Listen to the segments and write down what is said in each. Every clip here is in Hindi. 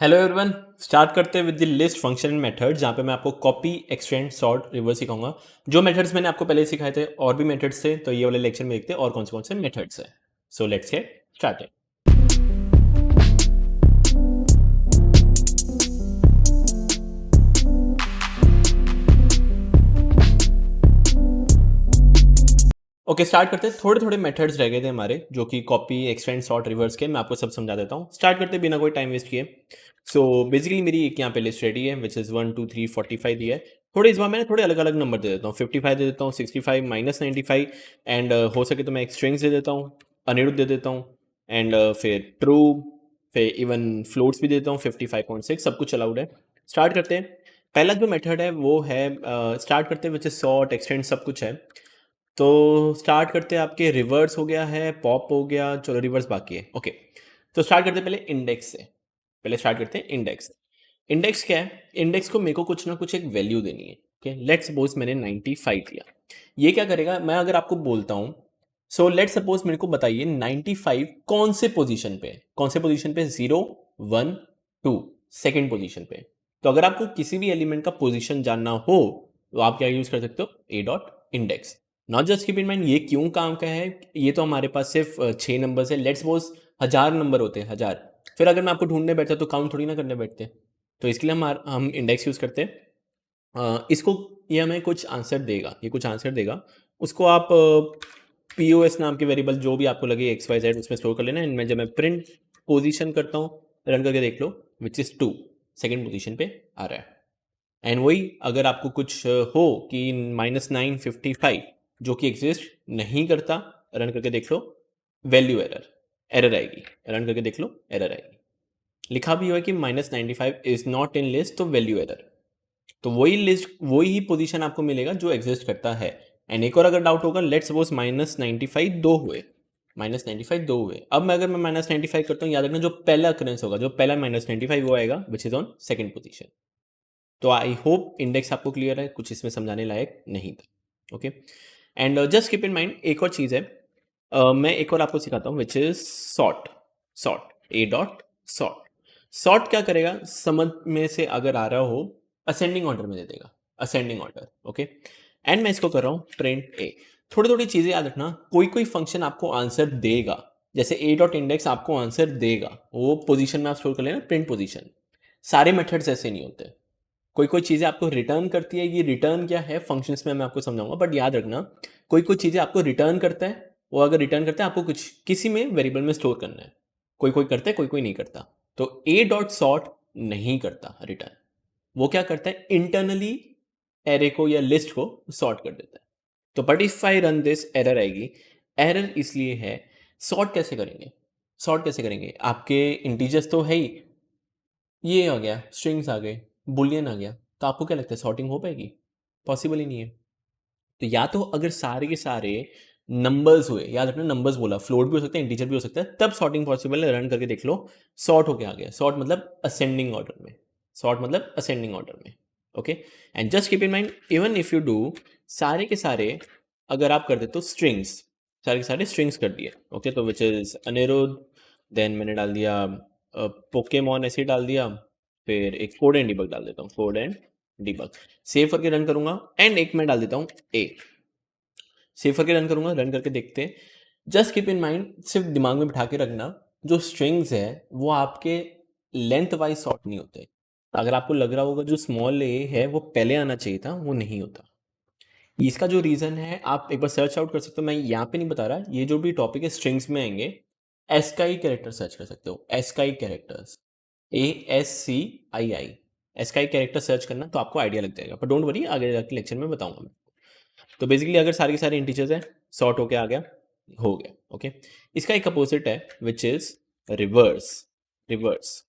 Hello everyone. स्टार्ट करते हैं with the list function and method, जहाँ पे मैं आपको कॉपी, एक्सटेंड, सॉर्ट, रिवर्स सिखाऊंगा। जो मेथड्स मैंने आपको पहले सिखाए थे और भी मेथड्स थे, तो ये वाले लेक्चर में देखते हैं और कौन से मेथड्स हैं। So let's get started. Okay, start करते हैं। थोड़े थोड़े मेथड्स रह गए थे हमारे, जो कि कॉपी, एक्सटेंड, सॉर्ट, रिवर्स के। मैं आपको सब समझा देता हूँ। स्टार्ट करते हैं बिना कोई टाइम वेस्ट किए। सो बेसिकली मेरी एक यहाँ पे लिस्ट रेडी है, विच इज़ 1 2 3 45 दी है। थोड़े इस बार मैंने थोड़े अलग अलग नंबर दे देता हूँ। 55 दे देता हूँ, 65, -95 एंड हो सके तो मैं एक स्ट्रिंग्स दे देता हूँ, अनिरुद्ध दे देता हूँ एंड फिर ट्रू, फिर इवन फ्लोट्स भी दे देता हूँ। 55.6 सब कुछ अलाउड है। स्टार्ट करते हैं। पहला जो मेथड है वो है स्टार्ट करते हैं, विच इज सॉर्ट, एक्सटेंड, सब कुछ है। तो स्टार्ट करते हैं। आपके रिवर्स हो गया है, पॉप हो गया, चलो रिवर्स बाकी है। ओके, तो स्टार्ट करते हैं पहले इंडेक्स से। पहले स्टार्ट करते हैं इंडेक्स। इंडेक्स क्या है? इंडेक्स को मेरे को कुछ ना कुछ एक वैल्यू देनी है। ओके, लेट्स सपोज मैंने 95 लिया। ये क्या करेगा? मैं अगर आपको बोलता हूँ, सो लेट्स सपोज मेरे को बताइए 95 कौन से पोजीशन पे है। कौन से पोजीशन पे? 0 1 2, सेकेंड पोजीशन पे। तो अगर आपको किसी भी एलिमेंट का पोजीशन जानना हो, तो आप क्या यूज कर सकते हो? ए dot index. Not just keep in mind ये क्यों काम का है। ये तो हमारे पास सिर्फ 6 नंबर है। लेट्स सपोज 1000 नंबर होते हैं, 1000। फिर अगर मैं आपको ढूंढने बैठता तो काउंट थोड़ी ना करने बैठते। तो इसके लिए हम इंडेक्स यूज़ करते हैं। इसको, ये हमें कुछ आंसर देगा, ये कुछ आंसर देगा। उसको आप पी ओ एस नाम के वेरिएबल जो भी आपको लगे एक्स वाई जेड उसमें स्टोर कर लेना। इनमें जब मैं प्रिंट पोजीशन करता हूँ, रन करके देख लो, विच इज़ 2, सेकेंड पोजीशन पे आ रहा है। एंड वही अगर आपको कुछ हो कि -955 जो कि एग्जिस्ट नहीं करता, रन करके देख लो, वैल्यू एरर, एरर आएगी। रन करके देख लो, एरर आएगी। लिखा भी हुआ है कि -95 इज नॉट इन लिस्ट, तो वैल्यू एरर। तो वही लिस्ट, वही पोजीशन आपको मिलेगा जो एग्जिस्ट करता है। एंड एक और अगर डाउट होगा, लेट्स सपोज -95 दो हुए, -95 दो हुए। अब मैं अगर मैं -95 करता हूँ, याद रखना जो पहला अकरेंस होगा, जो पहला -95 वो आएगा, which is on second position. तो आई होप इंडेक्स आपको क्लियर है, कुछ इसमें समझाने लायक नहीं था। Okay, and just keep in mind एक और चीज़ है। मैं एक और आपको सिखाता हूँ, which is sort. Sort, A dot sort. Sort क्या करेगा? समझ में से अगर आ रहा हो, असेंडिंग ऑर्डर में दे देगा, असेंडिंग ऑर्डर। ओके, एंड मैं इसको कर रहा हूँ प्रिंट ए। थोड़ी थोड़ी चीज़ें याद रखना। कोई कोई फंक्शन आपको आंसर देगा, जैसे ए डॉट इंडेक्स आपको आंसर देगा, वो पोजीशन में आप स्टोर कर लेना, प्रिंट पोजीशन। सारे मेथड्स ऐसे नहीं होते। कोई कोई चीज़ें आपको रिटर्न करती है। ये रिटर्न क्या है फंक्शंस में मैं आपको समझाऊंगा, बट याद रखना कोई कोई चीज़ें आपको रिटर्न करता है। वो अगर रिटर्न करता है, आपको कुछ किसी में वेरिएबल में स्टोर करना है। कोई कोई करता है, कोई कोई नहीं करता। तो ए डॉट सॉर्ट नहीं करता रिटर्न। वो क्या करता है? इंटरनली एरे को या लिस्ट को सॉर्ट कर देता है। तो but if I run this, error आएगी। एरर इसलिए है, सॉर्ट कैसे करेंगे? सॉर्ट कैसे करेंगे? आपके इंटीजर्स तो है ही, ये आ गया, स्ट्रिंग्स आ गए, बुलियन आ गया, तो आपको क्या लगता है सॉर्टिंग हो पाएगी? पॉसिबल ही नहीं है। तो या तो अगर सारे के सारे नंबर्स हुए, याद रखना नंबर्स बोला, फ्लोट भी हो सकता है, इंटीजर भी हो सकता है, तब सॉर्टिंग पॉसिबल है। रन करके देख लो, सॉर्ट होके आ गया। सॉर्ट मतलब असेंडिंग ऑर्डर में। सॉर्ट मतलब असेंडिंग ऑर्डर में। Okay, and just keep in mind, even if you do सारे के सारे, अगर आप कर दे तो स्ट्रिंग्स, सारे के सारे स्ट्रिंग्स कर दिए। ओके, तो विच इज अनिरुद्ध, देन मैंने डाल दिया पोकेमॉन ऐसे ही डाल दिया, फिर एक कोड एंड डिबग डाल देता हूँ, कोड एंड डिबग। सेव करके रन करूंगा, एंड एक मैं डाल देता हूँ ए। सेव करके रन करूंगा, रन करके देखते हैं। जस्ट कीप इन माइंड, सिर्फ दिमाग में बिठा के रखना, जो स्ट्रिंग्स है वो आपके लेंथ वाइज सॉर्ट नहीं होते। अगर आपको लग रहा होगा जो स्मॉल ए है वो पहले आना चाहिए था, वो नहीं होता। इसका जो रीज़न है आप एक बार सर्च आउट कर सकते हो। मैं यहाँ पे नहीं बता रहा, ये जो भी टॉपिक है स्ट्रिंग्स में आएंगे। एस का ही कैरेक्टर सर्च कर सकते हो, एस का ही कैरेक्टर्स, ASCII, एस का ही कैरेक्टर सर्च करना तो आपको आइडिया लग जाएगा। पर डोंट वरी, आगे जाके लेक्चर में बताऊंगा मैं। तो बेसिकली अगर सारे के सारे इंटीजर्स हैं, सॉर्ट होके आ गया, हो गया। ओके, इसका एक अपोजिट है, विच इज रिवर्स। रिवर्स,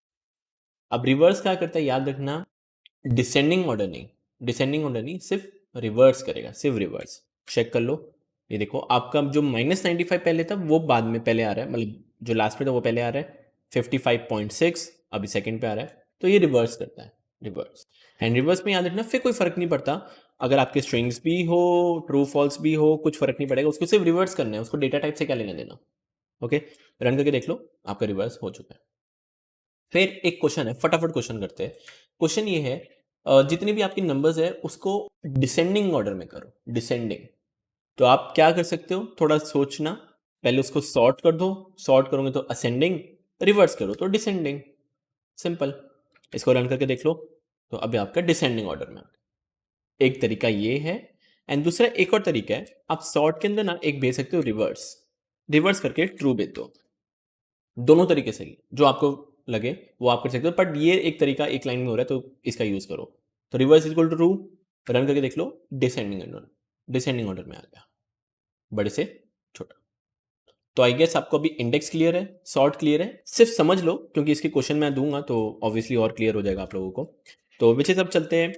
अब रिवर्स क्या करता है याद रखना, डिसेंडिंग ऑर्डर नहीं, डिसेंडिंग ऑर्डर नहीं, सिर्फ रिवर्स करेगा, सिर्फ रिवर्स। चेक कर लो, ये देखो आपका जो -95 पहले था वो बाद में पहले आ रहा है, मतलब जो लास्ट में था वो पहले आ रहा है। 55.6 अभी सेकंड पे आ रहा है, तो ये रिवर्स करता है, रिवर्स। एंड रिवर्स में याद रखना फिर कोई फर्क नहीं पड़ता, अगर आपके स्ट्रिंग्स भी हो, ट्रू फॉल्स भी हो, कुछ फर्क नहीं पड़ेगा, उसको सिर्फ रिवर्स करना है, उसको डेटा टाइप से क्या लेना देना। ओके, रन करके देख लो, आपका रिवर्स हो चुका है। फिर एक क्वेश्चन है, फटाफट क्वेश्चन करते हैं। क्वेश्चन ये है, जितने भी आपके नंबर्स है उसको डिसेंडिंग ऑर्डर में करो, डिसेंडिंग। तो आप क्या कर सकते हो, थोड़ा सोचना, पहले उसको सॉर्ट कर दो, सॉर्ट करोगे तो असेंडिंग, रिवर्स करो तो डिसेंडिंग, सिंपल। इसको रन करके देख लो, तो अभी आपका डिसेंडिंग ऑर्डर में। एक तरीका ये है, एंड दूसरा एक और तरीका है, आप सॉर्ट के अंदर ना एक भेज सकते हो रिवर्स, रिवर्स करके ट्रू भेज दो। दोनों तरीके से जो आपको लगे वो आप कर सकते हो, बट ये एक तरीका एक लाइन में हो रहा है तो इसका यूज करो। तो reverse equal to true, run करके देख लो, डिसेंडिंग ऑर्डर, डिसेंडिंग ऑर्डर में आ गया, बड़े से छोटा। तो आई गेस आपको अभी इंडेक्स क्लियर है, सॉर्ट क्लियर है, सिर्फ समझ लो क्योंकि इसके क्वेश्चन मैं दूंगा तो ऑब्वियसली और क्लियर हो जाएगा आप लोगों को। तो विच अब चलते हैं,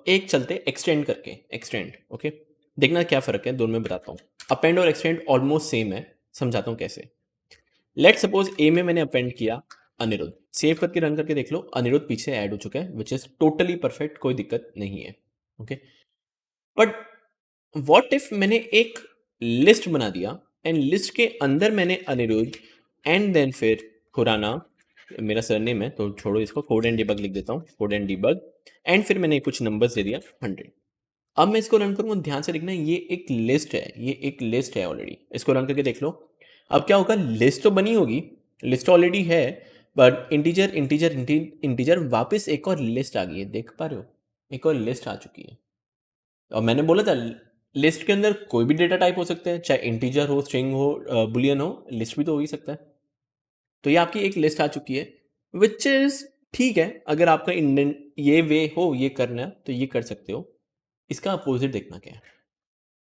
एक चलते एक्सटेंड करके, एक्सटेंड, ओके। देखना क्या फ़र्क है दोनों में, बताता हूँ। अपेंड और एक्सटेंड ऑलमोस्ट सेम है, समझाता हूँ कैसे। लेट सपोज ए में मैंने अपेंड किया अनिरुद्ध, सेव करके रन करके देख लो, अनिरुद्ध पीछे ऐड हो चुका है, विच इज टोटली परफेक्ट, कोई दिक्कत नहीं है, ओके। बट व्हाट इफ मैंने एक लिस्ट बना दिया, एंड लिस्ट के अंदर मैंने अनिरुद्ध एंड देन फिर खुराना, मेरा सरनेम है तो छोड़ो इसको, कोड एंड डिबग लिख देता हूँ, कोड एंड डिबग, एंड फिर मैंने कुछ नंबर्स दे दिया 100। अब मैं इसको रन करूंगा, ध्यान से देखना, ये एक लिस्ट है, ये एक लिस्ट है ऑलरेडी, इसको रन करके देख लो। अब क्या होगा, लिस्ट तो बनी होगी, लिस्ट ऑलरेडी है, बट इंटीजर इंटीजर इंटीजर वापस एक और लिस्ट आ गई है, देख पा रहे हो, एक और लिस्ट आ चुकी है। और मैंने बोला था लिस्ट के अंदर कोई भी डेटा टाइप हो सकते हैं, चाहे इंटीजर हो, स्ट्रिंग हो, बुलियन हो, लिस्ट भी तो हो ही सकता है। तो ये आपकी एक लिस्ट आ चुकी है, विच इज ठीक है, अगर आपका इंडियन ये वे हो ये करना है तो ये कर सकते हो। इसका अपोजिट देखना क्या है,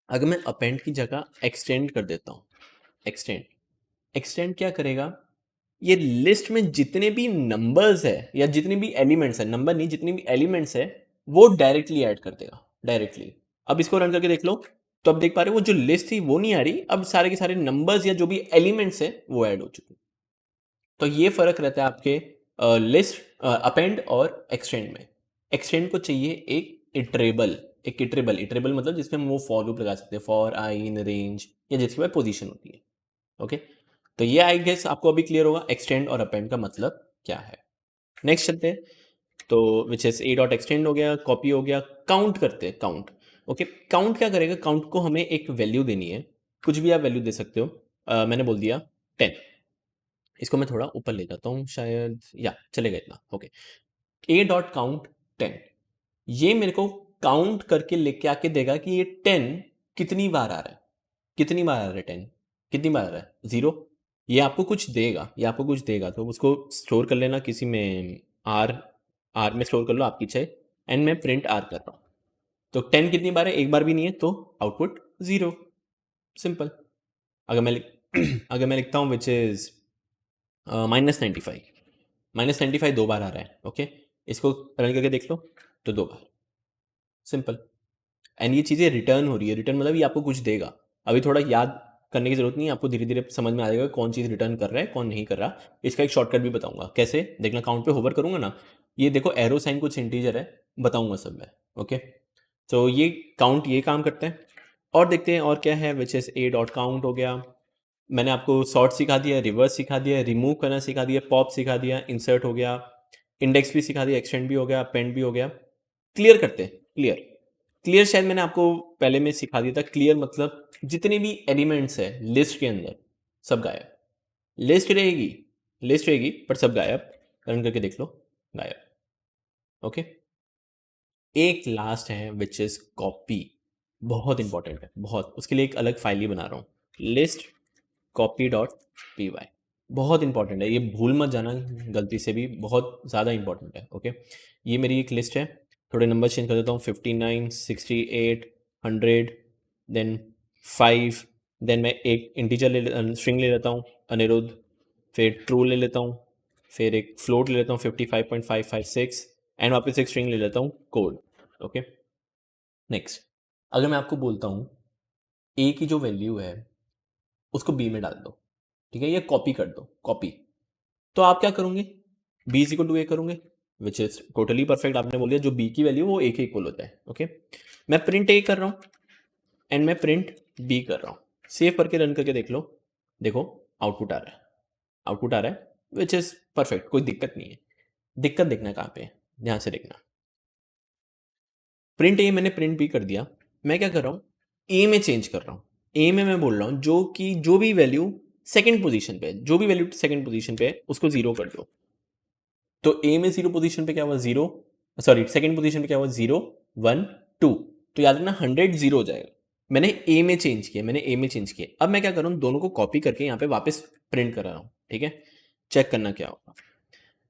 अगर मैं अपेंड की जगह एक्सटेंड कर देता हूँ, एक्सटेंड, एक्सटेंड क्या करेगा, ये लिस्ट में जितने भी नंबर्स है या जितने भी एलिमेंट्स है, नंबर नहीं, जितने भी एलिमेंट्स है वो डायरेक्टली ऐड कर देगा, डायरेक्टली। अब इसको रन करके देख लो, तो अब देख पा रहे हो वो जो लिस्ट थी वो नहीं आ रही, अब सारे के सारे नंबर्स या जो भी एलिमेंट्स है वो ऐड हो चुके। तो ये फर्क रहता है आपके लिस्ट, अपेंड और एक्सटेंड में। एक्सटेंड को चाहिए एक इटरेबल, एक इटरेबल, इटरेबल मतलब जिसमें हम वो फॉर लूप लगा सकते हैं, फॉर आई इन रेंज, या जिसके बाद पोजीशन होती है, ओके। तो ये आई गेस आपको अभी क्लियर होगा एक्सटेंड और अपेंड का मतलब क्या है। नेक्स्ट चलते हैं, तो which is a dot extend हो गया, कॉपी हो गया, काउंट करते हैं, काउंट, ओके। काउंट क्या करेगा, काउंट को हमें एक वैल्यू देनी है, कुछ भी आप वैल्यू दे सकते हो, मैंने बोल दिया 10। इसको मैं थोड़ा ऊपर ले जाता हूँ, शायद या चलेगा इतना, ओके। ए डॉट काउंट 10, ये मेरे को काउंट करके लेके आके देगा कि ये 10 कितनी बार आ रहा है, कितनी बार आ रहा है 10, कितनी बार आ रहा है 0। ये आपको कुछ देगा, ये आपको कुछ देगा, तो उसको स्टोर कर लेना किसी में, आर, आर में स्टोर कर लो आपकी इच्छा, एंड मैं प्रिंट आर कर रहा हूँ। तो 10 कितनी बार है, एक बार भी नहीं है, तो आउटपुट 0, सिंपल। अगर मैं अगर मैं लिखता हूँ विच इज -95, -95 दो बार आ रहा है, ओके। इसको रन करके देख लो, तो दो बार, सिंपल। एंड ये चीज़ें रिटर्न हो रही है, रिटर्न मतलब ये आपको कुछ देगा। अभी थोड़ा याद करने की जरूरत नहीं है, आपको धीरे धीरे समझ में आ जाएगा कौन चीज़ रिटर्न कर रहा है कौन नहीं कर रहा। इसका एक शॉर्टकट भी बताऊंगा कैसे, देखना, काउंट पे होवर करूंगा ना, ये देखो एरो साइन कुछ इंटीजर है, बताऊंगा सब मैं, ओके। तो ये काउंट ये काम करते हैं। और देखते हैं और क्या है, which is a dot count हो गया, मैंने आपको सॉर्ट सिखा दिया, रिवर्स सिखा दिया, रिमूव करना सिखा दिया, पॉप सिखा दिया, इंसर्ट हो गया, इंडेक्स भी सिखा दिया, एक्सटेंड भी हो गया, अपेंड भी हो गया। क्लियर करते हैं, क्लियर, क्लियर शायद मैंने आपको पहले में सिखा दिया था। क्लियर मतलब जितने भी एलिमेंट्स है लिस्ट के अंदर सब गायब, लिस्ट रहेगी, लिस्ट रहेगी पर सब गायब, रन करके देख लो, गायब, ओके। एक लास्ट है विच इज कॉपी, बहुत इंपॉर्टेंट है, बहुत, उसके लिए एक अलग फाइल ही बना रहा हूँ, list copy dot p y, बहुत इंपॉर्टेंट है, ये भूल मत जाना गलती से भी, बहुत ज़्यादा इंपॉर्टेंट है, ओके। ये मेरी एक लिस्ट है, थोड़े नंबर चेंज कर देता हूँ, 59, 68, 100, देन 5, देन मैं एक इंटीजर स्ट्रिंग ले लेता हूँ अनिरुद्ध, फिर ट्रू ले लेता हूँ, फिर एक फ्लोट ले लेता हूँ 55.556, एंड वापस एक स्ट्रिंग ले लेता हूँ कोड, ओके। नेक्स्ट, अगर मैं आपको बोलता हूँ ए की जो वैल्यू है उसको बी में डाल दो, ठीक है, ये कॉपी कर दो, कॉपी, तो आप क्या करोगे, बी इज इक्वल टू ए करोगे, विच इज टोटली परफेक्ट, आपने बोल दिया जो बी की वैल्यू वो ए के इक्वल होता है, ओके। मैं प्रिंट ए कर रहा हूँ एंड मैं प्रिंट बी कर रहा हूँ, सेव करके रन करके देख लो, देखो आउटपुट आ रहा है, आउटपुट आ रहा है, विच इज़ परफेक्ट, कोई दिक्कत नहीं है। दिक्कत देखना कहाँ पे है, ध्यान से देखना। प्रिंट ए मैंने प्रिंट बी कर दिया, मैं क्या कर रहा हूँ, ए में चेंज कर रहा हूँ। ए में मैं बोल रहा हूँ जो भी वैल्यू सेकंड पोजीशन पे है, जो भी वैल्यू सेकंड पोजीशन पे है उसको जीरो कर दो। तो ए में जीरो पोजीशन पे क्या हुआ, जीरो, सॉरी सेकंड पोजीशन पे क्या हुआ, जीरो, वन, टू। तो याद रखना 100 जीरो हो जाएगा। मैंने ए में चेंज किया, मैंने ए में चेंज किया। अब मैं क्या कर रहा हूँ, दोनों को कॉपी करके यहाँ पे वापस प्रिंट कर रहा हूँ। ठीक है, चेक करना क्या होगा।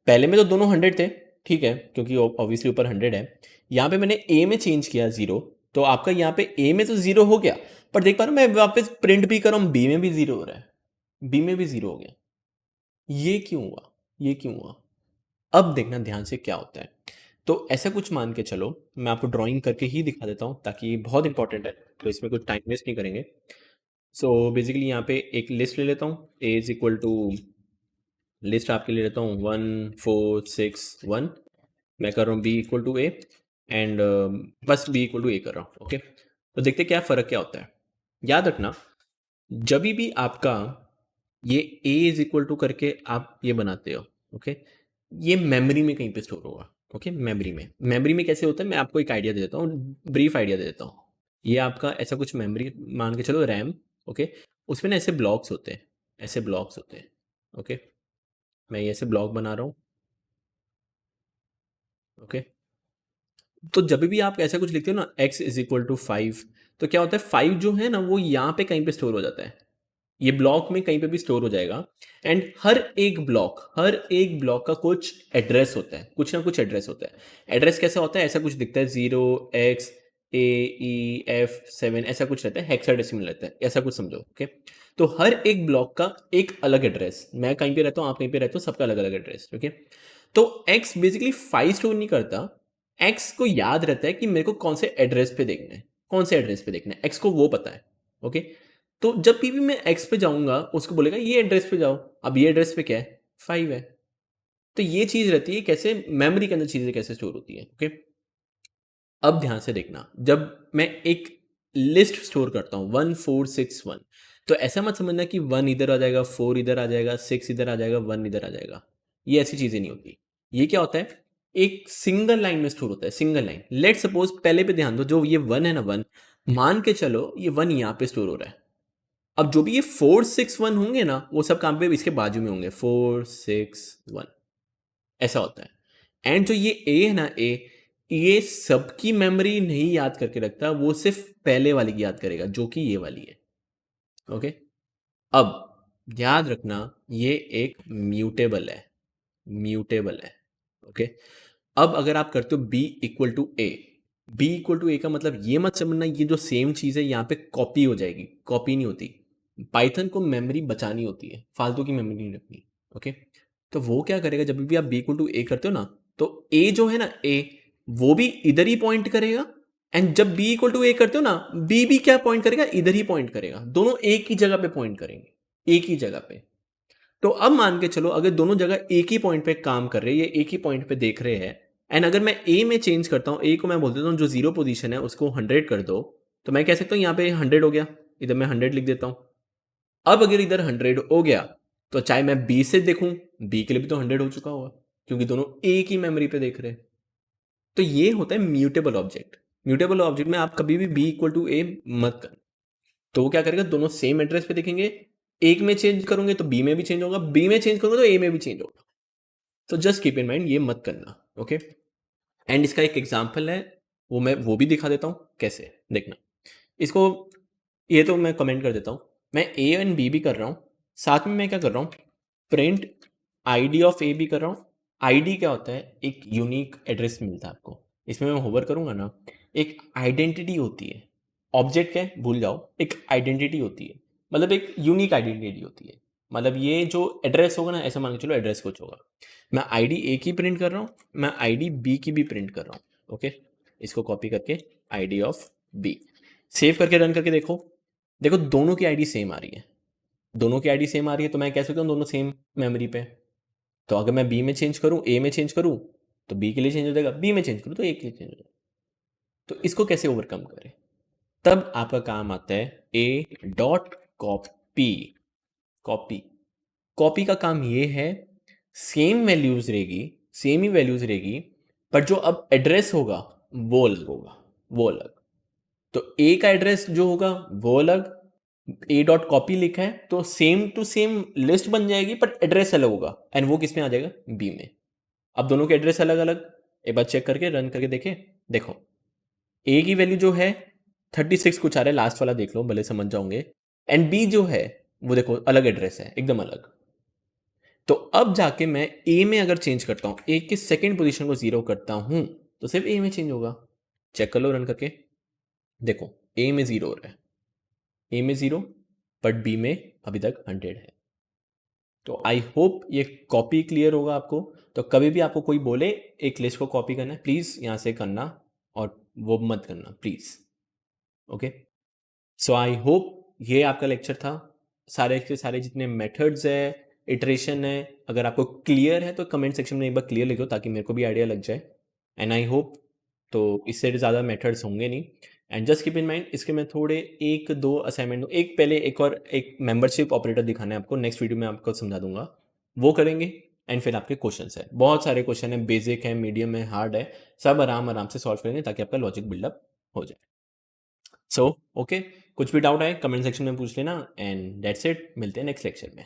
पहले में तो दोनों 100 थे, ठीक है, क्योंकि ऑब्वियसली ऊपर 100 है। यहाँ पे मैंने ए में चेंज किया जीरो, तो आपका यहाँ पे ए में तो जीरो हो गया, पर देख पा रहा हूँ मैं वापस प्रिंट भी कर रहा हूँ, बी में भी जीरो हो रहा है, बी में भी जीरो हो गया। ये क्यों हुआ, ये क्यों हुआ? अब देखना ध्यान से क्या होता है। तो ऐसा कुछ मान के चलो, मैं आपको ड्राइंग करके ही दिखा देता हूँ ताकि ये बहुत इंपॉर्टेंट है, तो इसमें कुछ टाइम वेस्ट नहीं करेंगे। सो बेसिकली यहाँ पे एक लिस्ट ले लेता हूँ, ए इज इक्वल टू लिस्ट आपके ले लेता हूँ 1 4 6 1। मैं कर रहा हूँ B equal to A and बस बी इक्वल टू ए कर रहा हूँ। ओके, तो देखते क्या फ़र्क क्या होता है। याद रखना, जब भी आपका ये ए इज इक्वल टू करके आप ये बनाते हो, ओके, ये मेमोरी में कहीं पे स्टोर होगा। ओके, मेमोरी में कैसे होता है, मैं आपको एक आइडिया दे देता हूँ, ब्रीफ आइडिया दे देता हूँ। ये आपका ऐसा कुछ मेमोरी मान के चलो, रैम। ओके, उसमें ना ऐसे ब्लॉक्स होते हैं, ऐसे ब्लॉक्स होते हैं। ओके, मैं ये ऐसे ब्लॉक बना रहा हूँ। ओके, तो जब भी आप ऐसा कुछ लिखते हो ना, x इज इक्वल टू 5, तो क्या होता है, 5 जो है ना वो यहाँ पे कहीं पे स्टोर हो जाता है, ये ब्लॉक में कहीं पे भी स्टोर हो जाएगा। एंड हर एक ब्लॉक का कुछ एड्रेस होता है, कुछ ना कुछ एड्रेस होता है। एड्रेस कैसा होता है, ऐसा कुछ दिखता है, 0x AEF7 ऐसा कुछ रहता है, हेक्साडेसिमल रहता है, ऐसा कुछ समझो। ओके, तो हर एक ब्लॉक का एक अलग एड्रेस, मैं कहीं पे रहता हूँ, आप कहीं पे रहते हो, सबका अलग अलग एड्रेस। ओके, तो x बेसिकली 5 स्टोर नहीं करता, x को याद रहता है कि मेरे को कौन से एड्रेस पे देखना है, कौन से एड्रेस पे देखना है, x को वो पता है। ओके, तो जब भी मैं x पे जाऊंगा उसको बोलेगा ये एड्रेस पे जाओ। अब ये एड्रेस पे क्या है, 5 है। तो ये चीज रहती है कैसे मेमोरी के अंदर चीजें कैसे स्टोर होती है। ओके, अब ध्यान से देखना, जब मैं एक लिस्ट स्टोर करता हूँ 1461, तो ऐसा मत समझना कि 1 इधर आ जाएगा, 4 इधर आ जाएगा, 6 इधर आ जाएगा, 1 इधर आ जाएगा। ये ऐसी चीजें नहीं होती। ये क्या होता है, एक सिंगल लाइन में स्टोर होता है, सिंगल लाइन। लेट सपोज पहले पे ध्यान दो, जो ये 1 है ना, 1 मान के चलो ये 1 यहाँ पे स्टोर हो रहा है। अब जो भी ये 461 होंगे ना, वो सब काम पे इसके बाजू में होंगे, 461 ऐसा होता है। एंड जो ये ए है ना, ये सबकी मेमोरी नहीं याद करके रखता, वो सिर्फ पहले वाली की याद करेगा जो कि ये वाली है। ओके, अब याद रखना, ये एक म्यूटेबल है, म्यूटेबल है। ओके, अब अगर आप करते हो B equal to A, B equal to A का मतलब ये मत समझना ये जो सेम चीज है यहाँ पे कॉपी हो जाएगी, कॉपी नहीं होती। पाइथन को मेमोरी बचानी होती है, फालतू की मेमोरी नहीं रखनी। ओके, तो वो क्या करेगा, जब भी आप बी इक्वल टू ए करते हो ना, तो ए जो है ना, ए वो भी इधर ही पॉइंट करेगा। एंड जब बी इक्वल टू ए करते हो ना, बी भी क्या पॉइंट करेगा, इधर ही पॉइंट करेगा। दोनों एक ही जगह पे पॉइंट करेंगे, एक ही जगह पे। तो अब मान के चलो, अगर दोनों जगह एक ही पॉइंट पे काम कर रहे हैं, ये एक ही पॉइंट पे देख रहे हैं, एंड अगर मैं ए में चेंज करता हूँ, ए को मैं बोल देता हूँ जो जीरो पोजीशन है उसको 100 कर दो, तो मैं कह सकता हूँ यहाँ पे 100 हो गया, इधर मैं 100 लिख देता हूँ। अब अगर इधर 100 हो गया, तो चाहे मैं बी से देखूं, बी के लिए भी तो 100 हो चुका होगा, क्योंकि दोनों एक ही मेमोरी पे देख रहे हैं। तो ये होता है म्यूटेबल ऑब्जेक्ट। म्यूटेबल ऑब्जेक्ट में आप कभी भी बी इक्वल टू ए मत कर। तो वो क्या करेगा, दोनों सेम एड्रेस पे देखेंगे, एक में चेंज करोगे तो बी में भी चेंज होगा, बी में चेंज करोगे तो ए में भी चेंज होगा। तो जस्ट कीप इन माइंड, ये मत करना। ओके, एंड इसका एक एग्जांपल है, वो भी दिखा देता हूँ कैसे, देखना इसको। ये तो मैं कमेंट कर देता हूँ, मैं ए एंड बी भी कर रहा हूँ, साथ में मैं क्या कर रहा हूँ, प्रिंट आईडी ऑफ ए भी कर रहा हूँ। आईडी क्या होता है, एक यूनिक एड्रेस मिलता है आपको। इसमें मैं होवर करूंगा ना, एक आइडेंटिटी होती है। ऑब्जेक्ट क्या है भूल जाओ, एक आइडेंटिटी होती है, मतलब एक यूनिक आइडेंटिटी होती है। मतलब ये जो एड्रेस होगा ना, ऐसा मान के चलो एड्रेस कुछ होगा। मैं आईडी ए की प्रिंट कर रहा हूँ, मैं आईडी बी की भी प्रिंट कर रहा हूँ। ओके, इसको कॉपी करके आईडी ऑफ बी सेव करके रन करके देखो, देखो दोनों की आईडी सेम आ रही है, दोनों की आईडी सेम आ रही है, तो मैं कह सकता हूँ दोनों सेम मेमोरी पे। तो अगर मैं बी में चेंज करूँ, ए में चेंज करूँ, तो बी के लिए चेंज हो जाएगा, बी में चेंज करूँ तो ए के लिए चेंज हो जाएगा। तो इसको कैसे ओवरकम करें, तब आपका काम आता है ए डॉट कॉपी। कॉपी, कॉपी का काम ये है सेम वैल्यूज रहेगी, सेम ही वैल्यूज रहेगी, बट जो अब एड्रेस होगा वो अलग होगा, वो अलग। तो ए का एड्रेस जो होगा वो अलग, ए डॉट कॉपी लिखा है तो सेम टू सेम लिस्ट बन जाएगी, बट एड्रेस अलग होगा, एंड वो किस में आ जाएगा, बी में। अब दोनों के एड्रेस अलग अलग, एक बार चेक करके रन करके देखें। देखो ए की वैल्यू जो है 36 कुछ आ रहा है, लास्ट वाला देख लो भले समझ जाओगे, एंड बी जो है वो देखो अलग एड्रेस है, एकदम अलग। तो अब जाके मैं ए में अगर चेंज करता हूं, ए की सेकेंड पोजीशन को जीरो करता हूं, तो सिर्फ ए में चेंज होगा। चेक कर लो रन करके, देखो ए में जीरो हो रहा है, ए में जीरो, बट बी में अभी तक 100 है। तो आई होप ये कॉपी क्लियर होगा आपको। तो कभी भी आपको कोई बोले एक लिस्ट को कॉपी करना है, प्लीज़ यहाँ से करना, और वो मत करना please. Okay, so I hope ये आपका लेक्चर था। सारे के सारे जितने मेथड्स है, इटरेशन है, अगर आपको क्लियर है तो कमेंट सेक्शन में एक बार क्लियर लिख दो ताकि मेरे को भी आइडिया लग जाए। एंड आई होप तो इससे ज़्यादा मेथड्स होंगे नहीं। And just keep in mind इसके मैं थोड़े एक दो असाइनमेंट, एक पहले एक और एक मेंबरशिप ऑपरेटर दिखाना है आपको, नेक्स्ट वीडियो में आपको समझा दूंगा, वो करेंगे। एंड फिर आपके क्वेश्चन है, बहुत सारे क्वेश्चन है, बेसिक है, मीडियम है, हार्ड है, सब आराम आराम से सॉल्व करेंगे ताकि आपका लॉजिक बिल्डअप हो जाए। सो ओके, कुछ भी डाउट आए कमेंट सेक्शन में पूछ लेना, एंड दैट्स इट, मिलते हैं नेक्स्ट लेक्चर में।